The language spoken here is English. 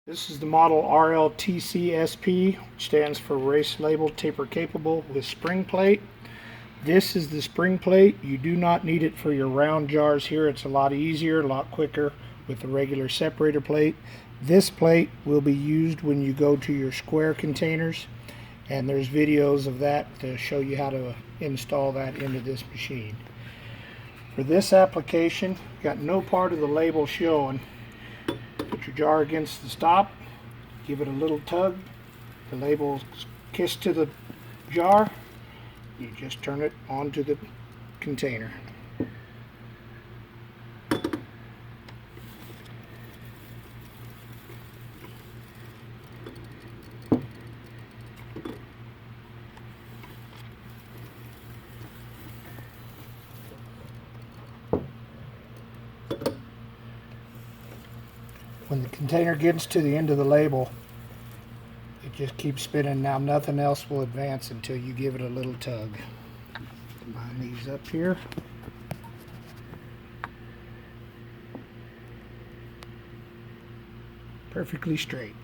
This is the model RLTC-SP, which stands for Racelabel Taper Capable with Spring Plate. This is the spring plate. You do not need it for your round jars here. It's a lot easier, a lot quicker with the regular separator plate. This plate will be used when you go to your square containers, and there's videos of that to show you how to install that into this machine. For this application, got no part of the label showing. Put your jar against the stop, give it a little tug, the label kiss to the jar, you just turn it onto the container. When the container gets to the end of the label, it just keeps spinning. Now nothing else will advance until you give it a little tug. Line these up here. Perfectly straight.